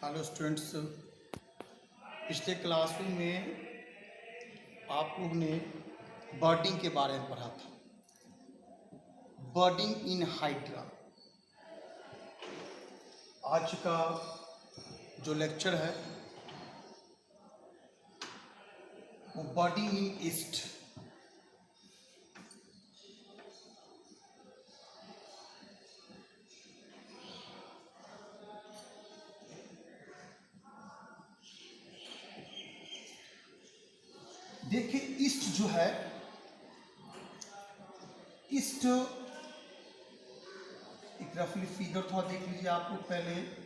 Hello students, पिछले classroom में आप लोग ने बर्डिंग के बारे में पढ़ा था। बर्डिंग इन हाइड्रा। आज का जो लेक्चर है वो बर्डिंग इन ईस्ट। देखिए, ईस्ट जो है, ईस्ट एक रफली फिगर थोड़ा देख लीजिए आप लोग पहले।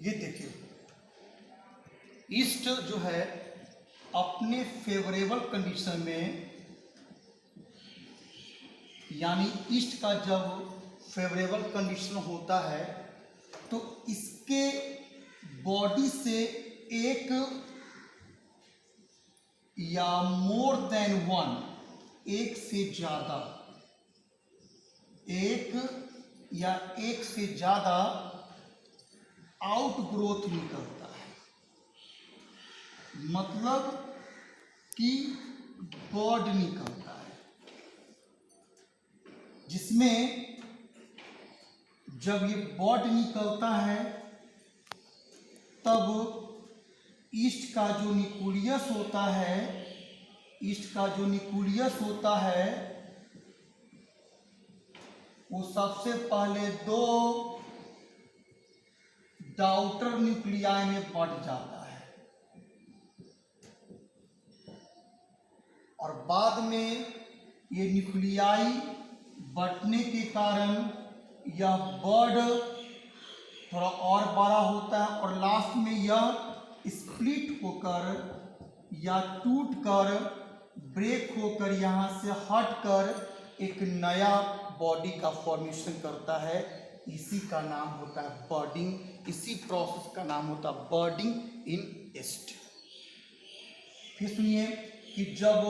ये देखिए, ईस्ट जो है अपने फेवरेबल कंडीशन में, यानी ईस्ट का जब फेवरेबल कंडीशन होता है तो इसके बॉडी से एक या मोर देन वन, एक से ज्यादा, एक या एक से ज्यादा आउटग्रोथ निकलता है। मतलब कि बर्ड निकलता है, जिसमें जब ये बर्ड निकलता है तब ईस्ट का जो न्यूक्लियस होता है, ईस्ट का जो न्यूक्लियस होता है वो सबसे पहले दो डाउटर न्यूक्लियाई में बढ़ जाता है और बाद में ये न्यूक्लियाई बढ़ने के कारण यह बर्ड थोड़ा और बड़ा होता है और लास्ट में यह स्प्लिट होकर या टूटकर, ब्रेक होकर, यहाँ से हटकर एक नया बॉडी का फॉर्मेशन करता है। इसी का नाम होता है बर्डिंग। इसी प्रोसेस का नाम होता है बर्डिंग इन ईस्ट। फिर सुनिए कि जब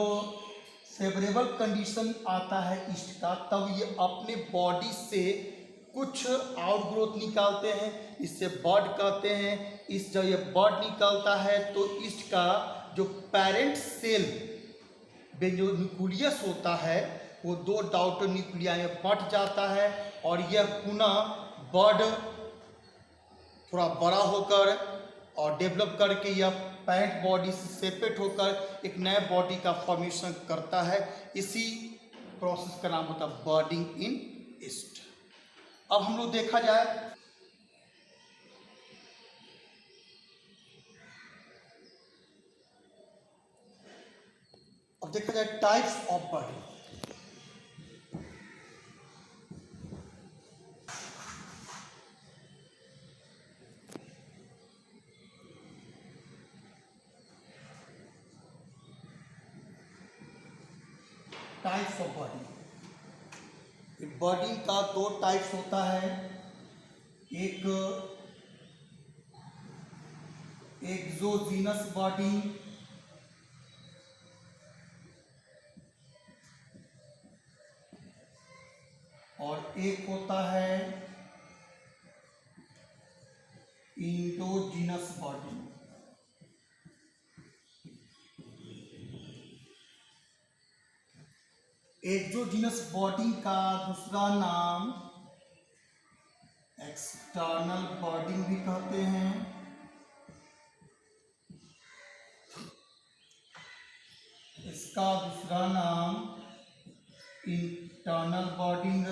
फेवरेबल कंडीशन आता है ईस्ट का, तब ये अपने बॉडी से कुछ आउटग्रोथ निकालते हैं, इससे बर्ड कहते हैं। इस जब ये बर्ड निकलता है तो ईस्ट का जो पेरेंट सेल में जो न्यूक्लियस होता है वो दो डाउटर न्यूक्लियाई में बंट जाता है और यह पुनः बर्ड थोड़ा बड़ा होकर और डेवलप करके यह पेरेंट बॉडी से सेपरेट होकर एक नए बॉडी का फॉर्मेशन करता है। इसी प्रोसेस का नाम होता है बर्डिंग इन ईस्ट। अब हम लोग देखा जाए, अब देखा जाए types of birding. Types of birding. Birding का दो टाइप्स होता है, एक एक्सोजीनस बर्डिंग और एक होता है इंडोजीनस बर्डिंग। एक्सोजीनस बर्डिंग का दूसरा नाम एक्सटर्नल बर्डिंग भी कहते हैं। इसका दूसरा नाम इंटरनल बॉडिंग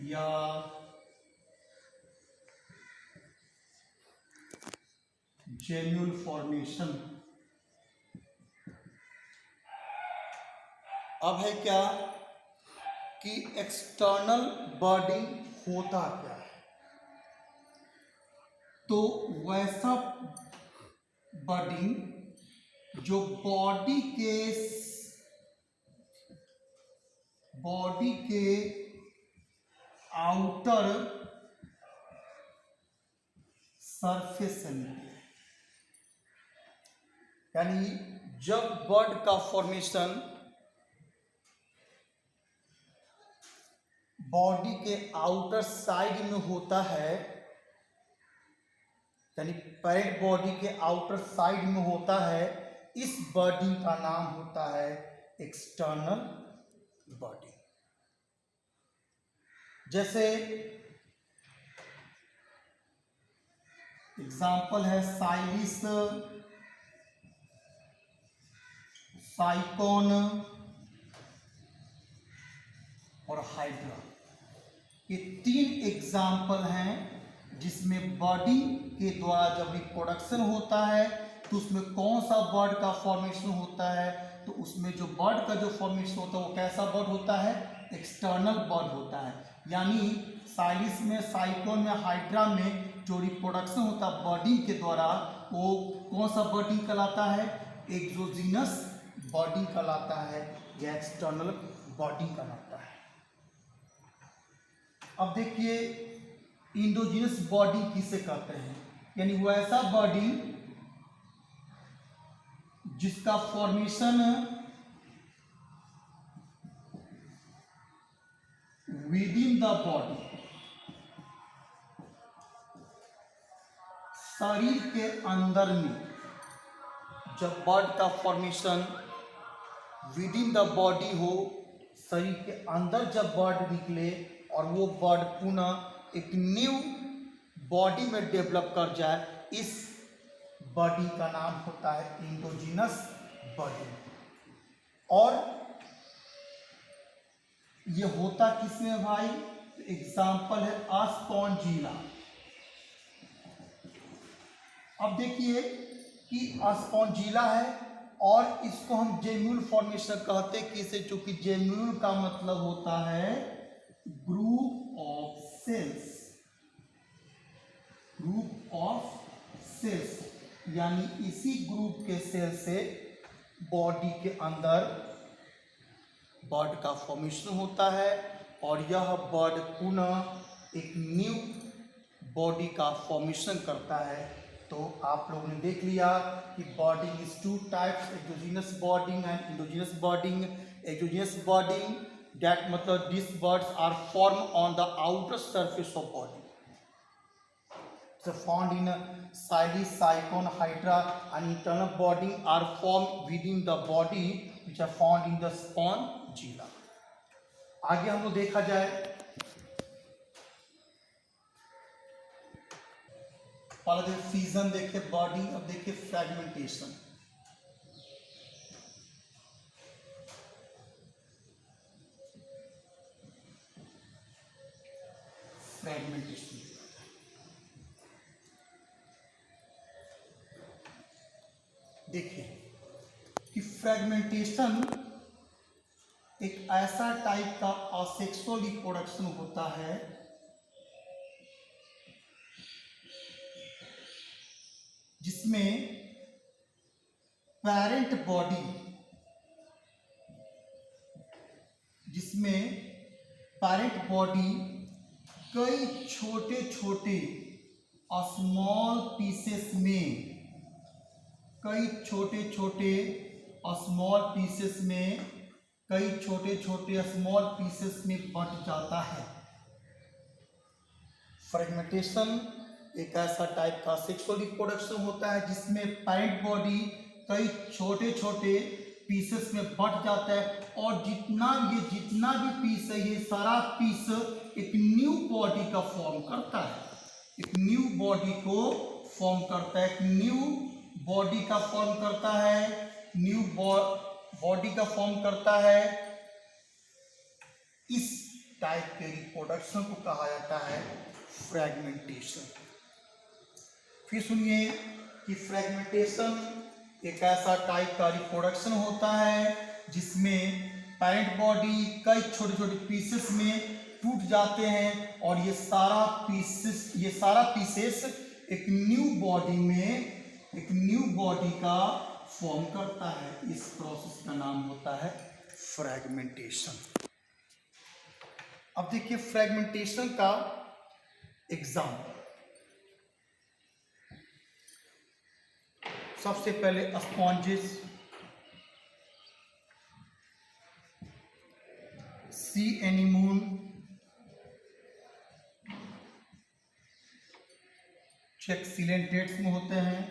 या जेम्यूल फॉर्मेशन। अब है क्या कि एक्सटर्नल बॉडिंग होता क्या है। तो वैसा बॉडिंग जो बॉडी के आउटर सरफेस से निकले, यानी जब बर्ड का फॉर्मेशन बॉडी के आउटर साइड में होता है, यानी पैरेंट बॉडी के आउटर साइड में होता है, इस बॉडी का नाम होता है एक्सटर्नल बॉडी। जैसे एग्जाम्पल है साइलिस, साइकोन और हाइड्रा। ये 3 एग्जाम्पल हैं जिसमें बॉडी के द्वारा जब रिप्रोडक्शन होता है तो उसमें कौन सा बर्ड का फॉर्मेशन होता है, तो उसमें जो बर्ड का जो फॉर्मेशन होता है वो कैसा बर्ड होता है, एक्सटर्नल बर्ड होता है। यानी साइलिस में, साइकोन में, हाइड्रा में जो रिप्रोडक्शन होता है बॉडी के द्वारा वो कौन सा बॉडी कहलाता है, एक्सोजीनस बॉडी कहलाता है या एक्सटर्नल बॉडी कहलाता है। अब देखिए इंडोजीनस बॉडी किसे कहते हैं, यानी वो ऐसा बॉडी जिसका formation with in the body, शरीर के अंदर में, जब बर्ड का formation with in the body हो, शरीर के अंदर जब बर्ड निकले और वो बर्ड पुनः एक न्यू बॉडी में डेवलप कर जाए, इस बॉडी का नाम होता है इंडोजीनस बॉडी। और ये होता किसमें भाई, एग्जाम्पल है अस्पॉन्जिला। अब देखिए कि अस्पॉन्जिला है और इसको हम जेम्यूल फॉर्मेशन कहते हैं। किसे, चूंकि जेम्यूल का मतलब होता है group of cells, group of cells, यानी इसी ग्रुप के सेल से बॉडी के अंदर बर्ड का फॉर्मेशन होता है और यह बर्ड पुनः एक न्यू बॉडी का फॉर्मेशन करता है। तो आप लोगों ने देख लिया कि bonding is 2 types, exogenous bonding and endogenous bonding. Exogenous bonding that मतलब these birds are formed on the outer surface of body, so found in Silis, Saicon, Hydra, and internal bonding are formed within the body which are found in the Spongilla। आगे हम लोग देखा जाए, पहले fusion देखे body, अब देखे fragmentation. Fragmentation देखिए कि फ्रेगमेंटेशन एक ऐसा टाइप का असेक्सुअल रिप्रोडक्शन होता है जिसमें पेरेंट बॉडी, कई छोटे छोटे स्मॉल पीसेस में, कई छोटे छोटे स्मॉल पीसेस में बंट जाता है। फ्रेगमेंटेशन एक ऐसा टाइप का सेक्सुअल रिप्रोडक्शन होता है जिसमें पेरेंट बॉडी कई छोटे छोटे पीसेस में बंट जाता है और जितना भी पीस है, ये सारा पीस एक न्यू बॉडी का फॉर्म करता है, एक न्यू बॉडी को फॉर्म करता है, एक न्यू बॉडी का फॉर्म करता है, न्यू बॉडी का फॉर्म करता है। इस टाइप के रिप्रोडक्शन को कहा जाता है फ्रेगमेंटेशन। फिर सुनिए कि फ्रेगमेंटेशन एक ऐसा टाइप का रिप्रोडक्शन होता है जिसमें पैरेंट बॉडी कई छोटे छोटे पीसेस में टूट जाते हैं और ये सारा पीसेस एक न्यू बॉडी का फॉर्म करता है। इस प्रोसेस का नाम होता है फ्रेगमेंटेशन। अब देखिए फ्रेगमेंटेशन का एग्जाम्पल। सबसे पहले स्पॉन्जेस, सी एनीमोन, चेक सिलेंटेट्स में होते हैं।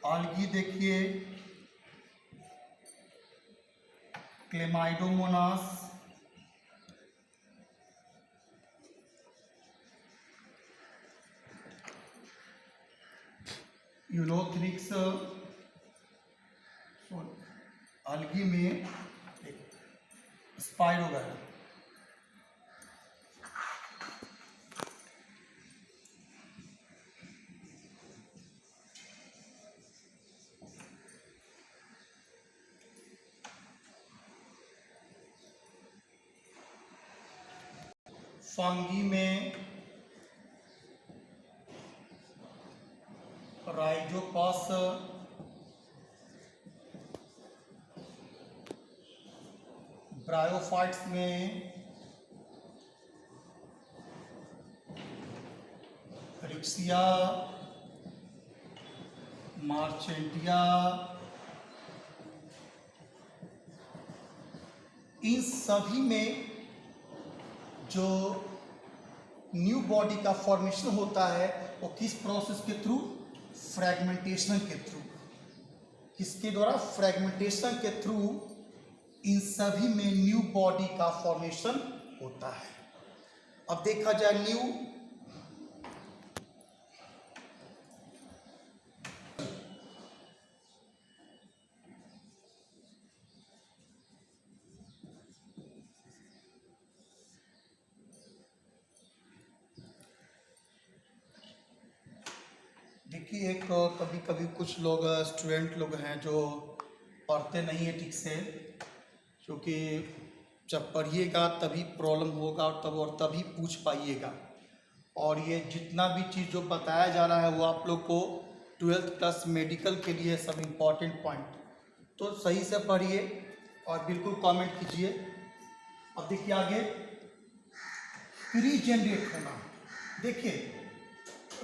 आल्गी देखिए, क्लेमाइडोमोनास, यूलोथ्रिक्स, आल्गी में स्पाइरो वगैरह। फंगी में राइजोपस, ब्रायोफाइट्स में रिक्सिया, मार्चेंटिया। इन सभी में जो न्यू बॉडी का फॉर्मेशन होता है वो किस प्रोसेस के थ्रू? फ्रेगमेंटेशन के थ्रू। किसके द्वारा? फ्रेगमेंटेशन के थ्रू इन सभी में न्यू बॉडी का फॉर्मेशन होता है। अब देखा जाए न्यू देखिए, एक कभी कभी कुछ लोग स्टूडेंट लोग हैं जो पढ़ते नहीं है ठीक से, क्योंकि जब पढ़िएगा तभी प्रॉब्लम होगा और तभी पूछ पाइएगा। और ये जितना भी चीज़ जो बताया जा रहा है वो आप लोग को 12th प्लस मेडिकल के लिए सब इम्पॉर्टेंट पॉइंट, तो सही से पढ़िए और बिल्कुल कमेंट कीजिए। अब देखिए आगे, रीजेनरेट होना। देखिए,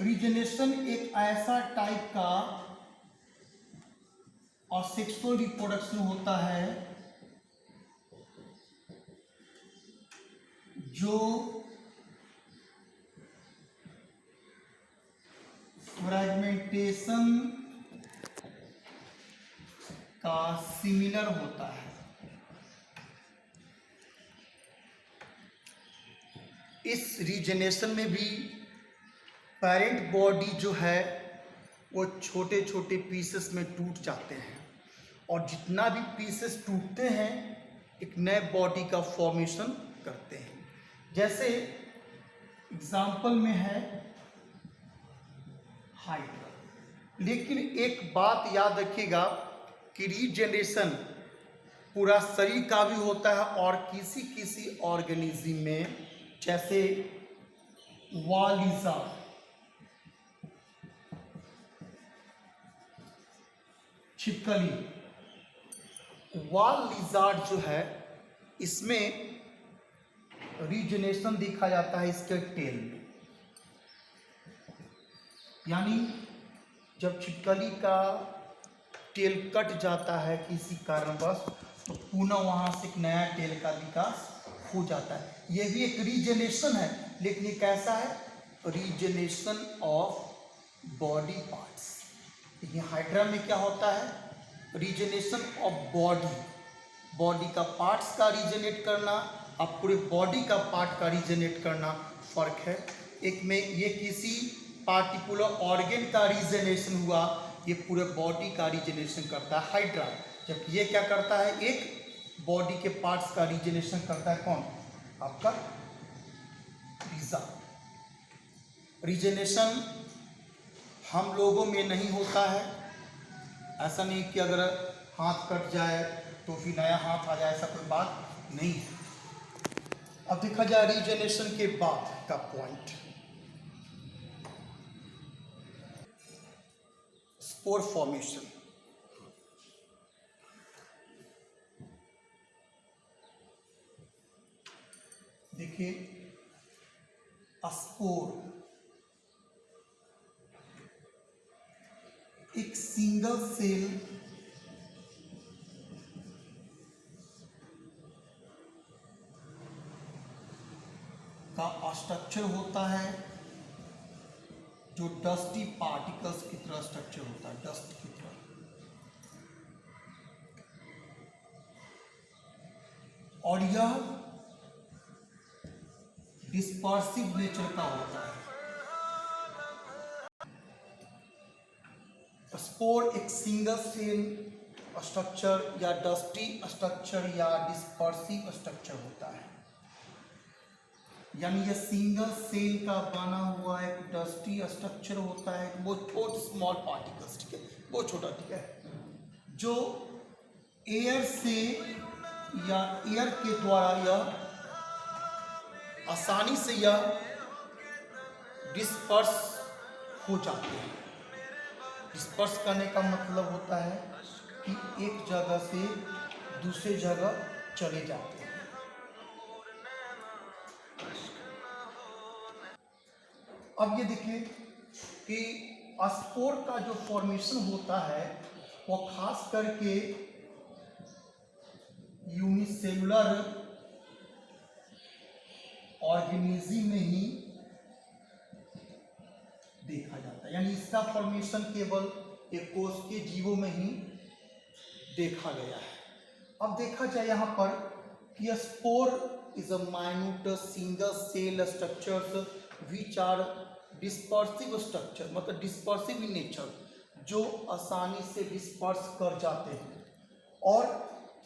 रीजेनरेशन एक ऐसा टाइप का और सेक्सुअल रिप्रोडक्शन होता है जो फ्रेगमेंटेशन का सिमिलर होता है। इस रीजेनरेशन में भी पेरेंट बॉडी जो है वो छोटे छोटे पीसेस में टूट जाते हैं और जितना भी पीसेस टूटते हैं एक नए बॉडी का फॉर्मेशन करते हैं। जैसे एग्जाम्पल में है हाइड्रा। लेकिन एक बात याद रखिएगा कि रीजेनरेशन पूरा शरीर का भी होता है और किसी किसी ऑर्गेनिज्म में, जैसे वालिजा, छिपकली, वाल लिजार्ड जो है इसमें रीजेनरेशन देखा जाता है इसके टेल में। यानी जब छिपकली का टेल कट जाता है किसी कारणवश तो पुनः वहां से एक नया टेल का विकास हो जाता है। यह भी एक रीजेनरेशन है, लेकिन ये कैसा है? Regeneration of body parts. ये हाइड्रा में क्या होता है? रीजेनरेशन ऑफ बॉडी, बॉडी का पार्ट्स का रीजनरेट करना, अब पूरे बॉडी का पार्ट का रीजनरेट करना फर्क है। एक में ये किसी पार्टिकुलर ऑर्गन का रीजनरेशन हुआ, ये पूरे बॉडी का रीजनरेशन करता है हाइड्रा, जबकि ये क्या करता है, एक बॉडी के पार्ट्स का रीजनरेशन करता है कौन, आपका रीजा। रीजनरेशन हम लोगों में नहीं होता है, ऐसा नहीं कि अगर हाथ कट जाए तो फिर नया हाथ आ जाए, ऐसा कोई बात नहीं है। अब देखा जाए रीजनरेशन के बाद का पॉइंट, स्पोर फॉर्मेशन। देखिए स्पोर एक सिंगल सेल का स्ट्रक्चर होता है जो डस्टी पार्टिकल्स की तरह स्ट्रक्चर होता है, डस्ट की तरह। और यह डिस्पर्सिव नेचर का होता है। स्पोर एक सिंगल सेल स्ट्रक्चर या डस्टी स्ट्रक्चर या डिस्पर्सिव स्ट्रक्चर होता है, यानी यह सिंगल सेल का बना हुआ एक डस्टी स्ट्रक्चर होता है, बहुत छोटे स्मॉल पार्टिकल्स, ठीक है, बहुत छोटा, ठीक है, जो एयर से या एयर के द्वारा यह आसानी से यह डिस्पर्स हो जाते हैं। डिस्पर्स करने का मतलब होता है कि एक जगह से दूसरे जगह चले जाते हैं। अब ये देखिए कि स्पोर का जो फॉर्मेशन होता है वो खास करके यूनिसेलुलर ऑर्गेनिज्म में ही देखा जाता है, यानी इसका फॉर्मेशन केवल एक कोष के जीवों में ही देखा गया है। अब देखा जाए यहाँ पर कि spore is a minute single cell structures which are dispersive structure, मतलब डिस्पर्सिव इन नेचर, जो आसानी से डिस्पर्स कर जाते हैं। और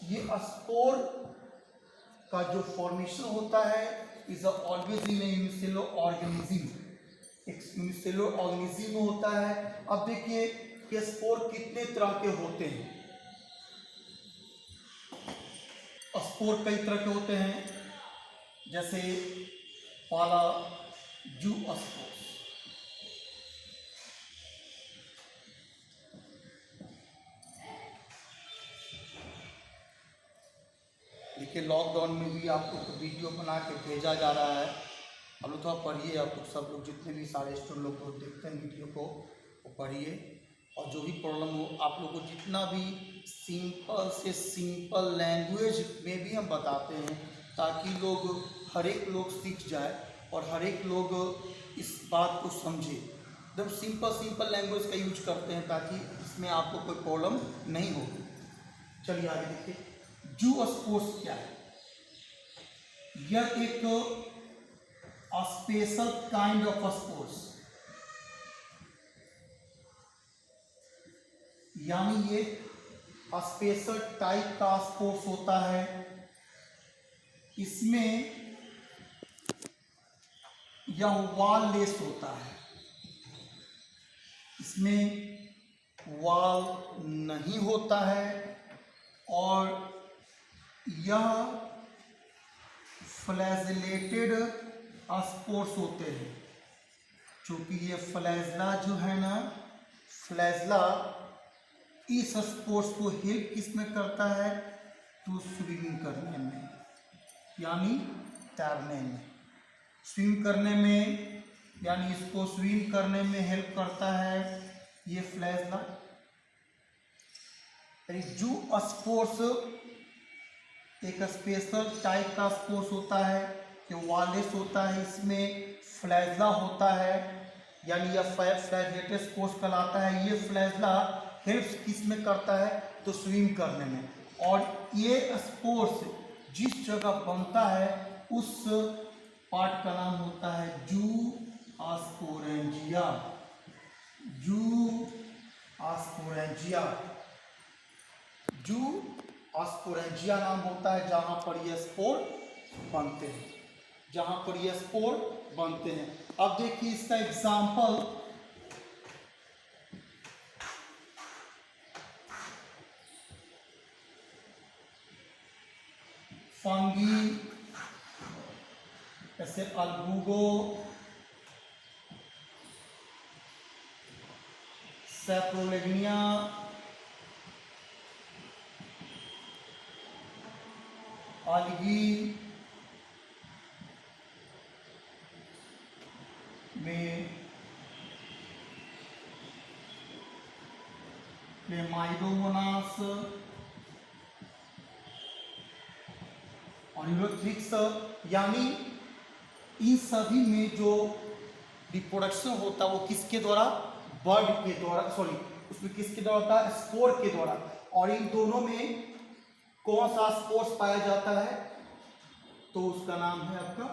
ये स्पोर का जो फॉर्मेशन होता है is always in unicellular organism, एक यूनिसेलुलर ऑर्गेनिज्म में होता है। अब देखिए कि स्पोर कितने तरह के होते हैं। स्पोर कई तरह के होते हैं, जैसे पहला जूस्पोर्स। देखिए लॉकडाउन में भी आप लोग को वीडियो बना के भेजा जा रहा है, आप लोग थोड़ा पढ़िए, आप लोग सब लोग जितने भी सारे स्टूडेंट लोग को देखते हैं वीडियो को वो पढ़िए, और जो भी प्रॉब्लम हो आप लोग को जितना भी सिंपल से सिंपल लैंग्वेज में भी हम बताते हैं, ताकि लोग हर एक लोग सीख जाए और हर एक लोग इस बात को समझे। एकदम सिंपल लैंग्वेज का यूज करते हैं ताकि इसमें आपको कोई प्रॉब्लम नहीं होगी। चलिए आगे देखिए, जूस्पोर्स क्या है। यह एक स्पेशल काइंड ऑफ स्पोर्स, यानी ये स्पेशल टाइप का स्पोर्स होता है। इसमें यह वाल लेस होता है, इसमें वाल नहीं होता है, और यह फ्लैजिलेटेड स्पोर्स होते हैं। चूँकि ये फ्लैजला जो है ना, फ्लैजला इस स्पोर्स को हेल्प किस में करता है, तो स्विमिंग करने में, यानी तैरने में, स्विम करने में, यानी इसको स्विम करने में हेल्प करता है ये फ्लैजला। जूस्पोर्स एक स्पेशल टाइप का स्पोर्स होता है जो वालेस होता है, इसमें फ्लैजला होता है, यानी यह फ्लैजिलेटेड स्पोर्स कहलाता है। ये फ्लैजला हेल्प किस में करता है, तो स्विम करने में। और ये स्पोर्स जिस जगह बनता है उस पार्ट का नाम होता है ज़ूओस्पोरेंजिया। ज़ूओस्पोरेंजिया, ज़ूओस्पोरेंजिया नाम होता है जहां पर ये स्पोर बनते हैं, जहां पर ये स्पोर बनते हैं। अब देखिए इसका एग्जाम्पल, फंगी, ऐसे अल्बुगो, सैप्रोलेग्निया, अलगी में क्लेमाइडोमोनास और यूरोथ्रिक्स, यानी इन सभी में जो रिप्रोडक्शन होता है वो किसके द्वारा, बर्ड के द्वारा, सॉरी उसमें किसके द्वारा होता है, स्पोर के द्वारा। और इन दोनों में कौन सा स्पोर्स पाया जाता है, तो उसका नाम है आपका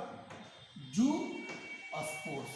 जूओस्पोर्स।